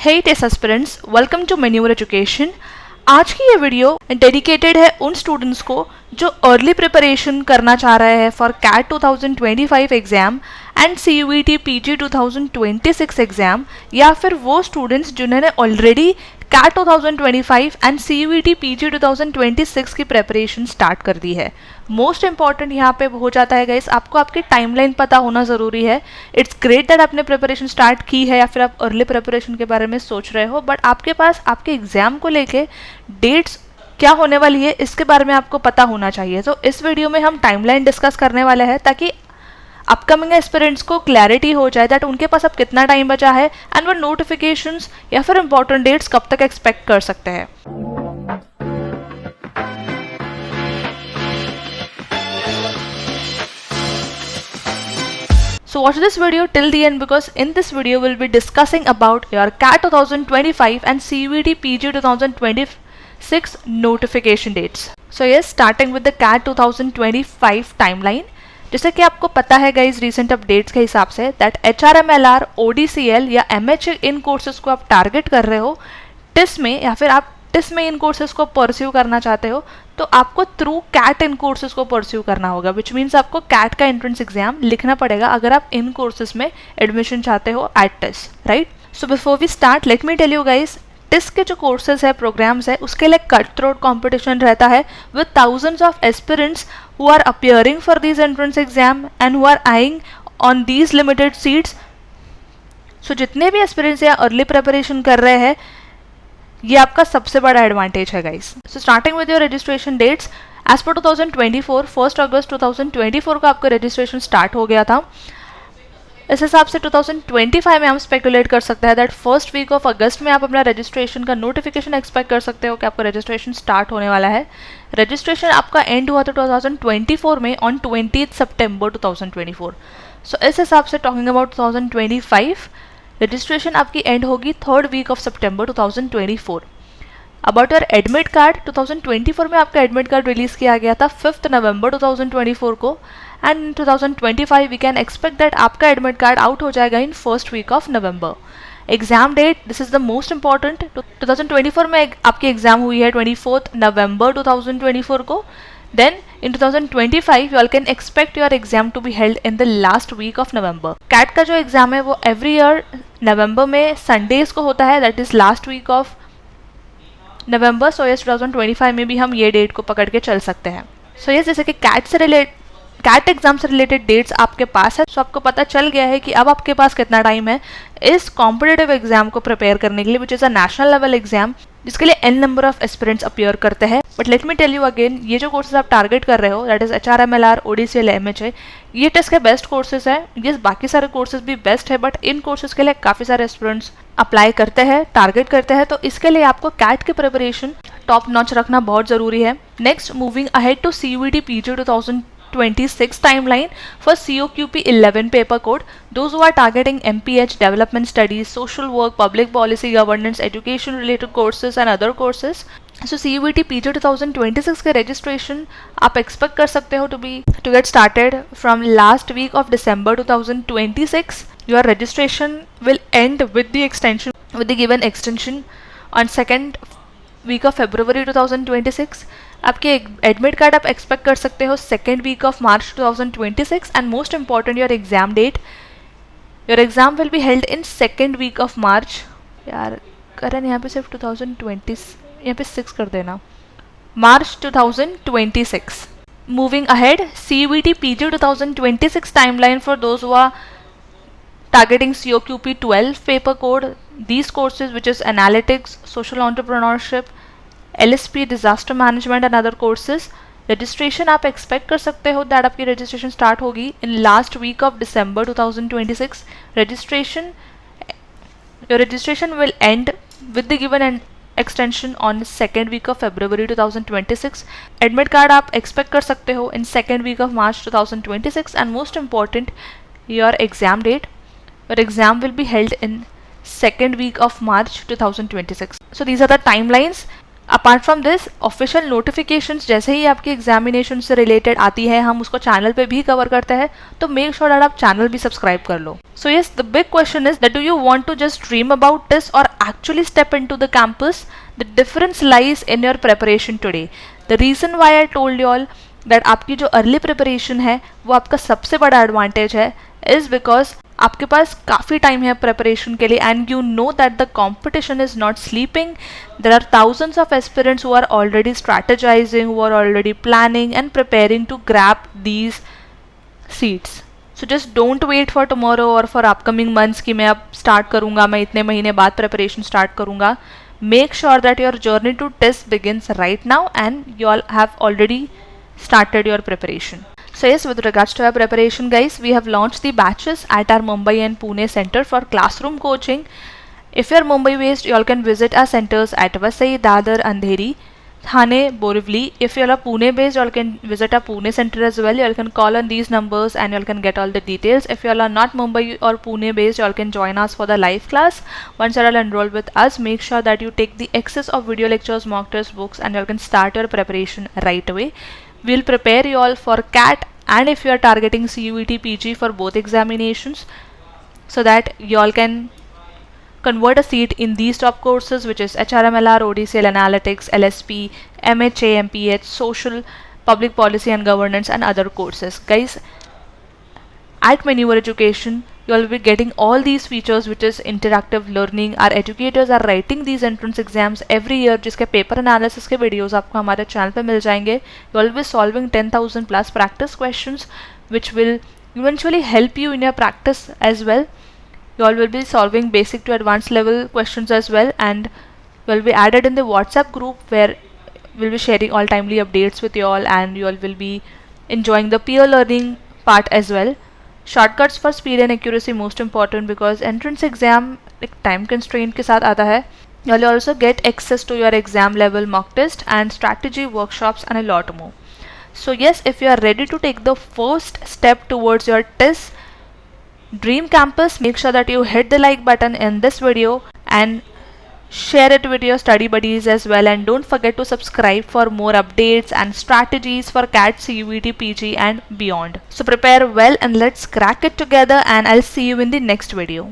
Hey test aspirants, welcome to मेन्यूअर education. आज की ये वीडियो डेडिकेटेड है उन स्टूडेंट्स को जो अर्ली प्रिपरेशन करना चाह रहे हैं for CAT 2025 exam and CUET PG 2026 exam, या फिर वो स्टूडेंट्स जिन्होंने already CAT 2025 and CUET PG 2026 की प्रिपरेशन स्टार्ट कर दी है। मोस्ट इंपॉर्टेंट यहाँ पे हो जाता है गाइस, आपको आपकी टाइमलाइन पता होना ज़रूरी है। इट्स ग्रेट दैट आपने प्रिपरेशन स्टार्ट की है या फिर आप अर्ली प्रिपरेशन के बारे में सोच रहे हो, बट आपके पास आपके एग्जाम को लेके डेट्स क्या होने वाली है इसके बारे में आपको पता होना चाहिए। तो इस वीडियो में हम टाइमलाइन डिस्कस करने वाले हैं ताकि अपकमिंग एस्पिरेंट्स को क्लैरिटी हो जाए दैट उनके पास अब कितना टाइम बचा है एंड वो नोटिफिकेशंस या फिर इंपॉर्टेंट डेट्स कब तक एक्सपेक्ट कर सकते हैं। So watch this video till the end because in this video we'll be discussing about your CAT 2025 and CUET PG 2026 notification dates. So yes, starting with the CAT 2025 timeline. जैसे कि आपको पता है गाइज रिसेंट अपडेट्स के हिसाब say that HRMLR, ODCL या MH इन courses को आप टारगेट कर रहे हो टिस में, या फिर आप टिस में इन कोर्सेज को परस्यू करना चाहते हो तो आपको थ्रू कैट इन कोर्सेज को परस्यू करना होगा, विच मीन्स आपको कैट का एंट्रेंस एग्जाम लिखना पड़ेगा अगर आप इन कोर्सेज में एडमिशन चाहते हो at TISS, right. So before we start let me tell you guys, TISS के जो कोर्सेज है, प्रोग्राम्स है, उसके लिए कट थ्रोट कॉम्पिटिशन रहता है with thousands of aspirants who are appearing for these entrance exam and who are eyeing on these limited seats. So जितने भी एस्पिरेंट्स या अर्ली प्रिपरेशन कर रहे हैं, ये आपका सबसे बड़ा एडवांटेज है guys. So starting with your registration dates as per 2024 1 अगस्त 2024 को आपका रजिस्ट्रेशन स्टार्ट हो गया था। इस हिसाब से 2025 में हम स्पेकुलेट कर सकते हैं that first week of August में आप अपना रजिस्ट्रेशन का नोटिफिकेशन एक्सपेक्ट कर सकते हो कि आपका रजिस्ट्रेशन स्टार्ट होने वाला है। रजिस्ट्रेशन आपका एंड हुआ था 2024 में ऑन 20 सितंबर 2024। सो इस हिसाब से टॉकिंग अबाउट 2025 रजिस्ट्रेशन आपकी एंड होगी third week of September 2024। About your admit card, 2024 में आपका एडमिट कार्ड रिलीज किया गया था 5 नवंबर 2024 को, and in 2025 we can expect that आपका एडमिट कार्ड आउट हो जाएगा in first week of November. Exam date, this is the most important. 2024 में आपकी एग्जाम हुई है 24 नवंबर 2024 को। Then in 2025 you all can expect your exam to be held in the last week of November. CAT का जो exam है वो एवरी ईयर नवंबर में संडेज को होता है, that is last week of November. So yes 2025 में भी हम ये डेट को पकड़ के चल सकते हैं। सो यस जैसे कि कैट एग्जाम से रिलेटेड डेट्स आपके पास है, सो आपको पता चल गया है कि अब आपके पास कितना टाइम है इस कॉम्पिटिटिव एग्जाम को प्रिपेयर करने के लिए, which is a national level exam जिसके लिए n number of aspirants appear करते हैं। But let me tell you again, ये जो कोर्सेज आप टारगेट कर रहे हो that is HRMLR, ODCL, MH, ये टेस्ट के बेस्ट कोर्सेज है। ये बाकी सारे कोर्सेज भी बेस्ट है, बट इन कोर्सेज के लिए काफ़ी सारे एस्पिरेंट्स अप्लाई करते हैं, टारगेट करते हैं, तो इसके लिए आपको कैट की प्रिपरेशन टॉप नॉच रखना बहुत ज़रूरी है। Next, moving ahead to CUET PG 2026 timeline for COQP 11 paper code, those who are targeting MPH, development studies, social work, public policy, governance, education related courses and other courses. So CUET PG 2026 के registration आप expect कर सकते हो to get started from last week of December 2026. Your registration will end with the given extension on second week of February 2026. आपके admit card आप expect कर सकते हो second week of March 2026, and most important your exam date, your exam will be held in second week of March. यार करण यहाँ पे सिर्फ 2020 यहाँ पे 6 कर देना, March 2026। Moving ahead, CUET PG 2026 timeline for those who are targeting COQP 12 paper code, these courses which is analytics, social entrepreneurship, LSP, disaster management and other courses. Registration आप expect कर सकते हो दैट आपकी रजिस्ट्रेशन स्टार्ट होगी in last week of December 2026। Your registration will end with the given extension on second week of February 2026। Admit card आप expect कर सकते हो in second week of March 2026, and most important your exam date, your exam will be held in second week of March 2026. So these are the timelines. Apart from this official notifications जैसे ही आपकी examination से related आती है हम उसको channel पे भी cover करते हैं, तो मेक श्योर दैट आप चैनल भी सब्सक्राइब कर लो. So yes, the big question is that do you want to just dream about this और actually step into the campus? The difference lies in your preparation today. The reason why I told you all that आपकी जो early preparation है वो आपका सबसे बड़ा advantage है is because आपके पास काफ़ी टाइम है प्रिपरेशन के लिए and you know that the competition is not sleeping. There are thousands of aspirants who are already strategizing, who are already planning and preparing to grab these seats. So just don't wait for tomorrow और for upcoming months कि मैं अब start करूंगा, मैं इतने महीने बाद preparation start करूंगा. Make sure that your journey to test begins right now and you all have already started your preparation. So yes, with regards to our preparation guys, we have launched the batches at our Mumbai and Pune center for classroom coaching. If you are Mumbai based, you all can visit our centers at Vasai, Dadar, Andheri, Thane, Borivali. If you all are Pune based, you all can visit our Pune center as well. You all can call on these numbers and you all can get all the details. If you all are not Mumbai or Pune based, you all can join us for the live class. Once you all enroll with us, make sure that you take the excess of video lectures, mock test books and you all can start your preparation right away. We'll prepare you all for CAT and if you are targeting CUET PG for both examinations, so that you all can convert a seat in these top courses, which is HRMLR, ODCL Analytics, LSP, MHA, MPH, Social, Public Policy and Governance and other courses. Guys, at Maneuver Education, you will be getting all these features, which is interactive learning. Our educators are writing these entrance exams every year, जिसके paper analysis के videos आपको हमारे channel पे मिल जाएंगे. You will be solving 10,000 plus practice questions, which will eventually help you in your practice as well. You all will be solving basic to advanced level questions as well, and you will be added in the WhatsApp group where we'll be sharing all timely updates with you all, and you all will be enjoying the peer learning part as well. Shortcuts for speed and accuracy most important because entrance exam एक time constraint के साथ आता है. You will also get access to your exam level mock test and strategy workshops and a lot more. So yes, if you are ready to take the first step towards your test dream campus, make sure that you hit the like button in this video and share it with your study buddies as well, and don't forget to subscribe for more updates and strategies for CAT, CUET, PG and beyond. So prepare well and let's crack it together, and I'll see you in the next video.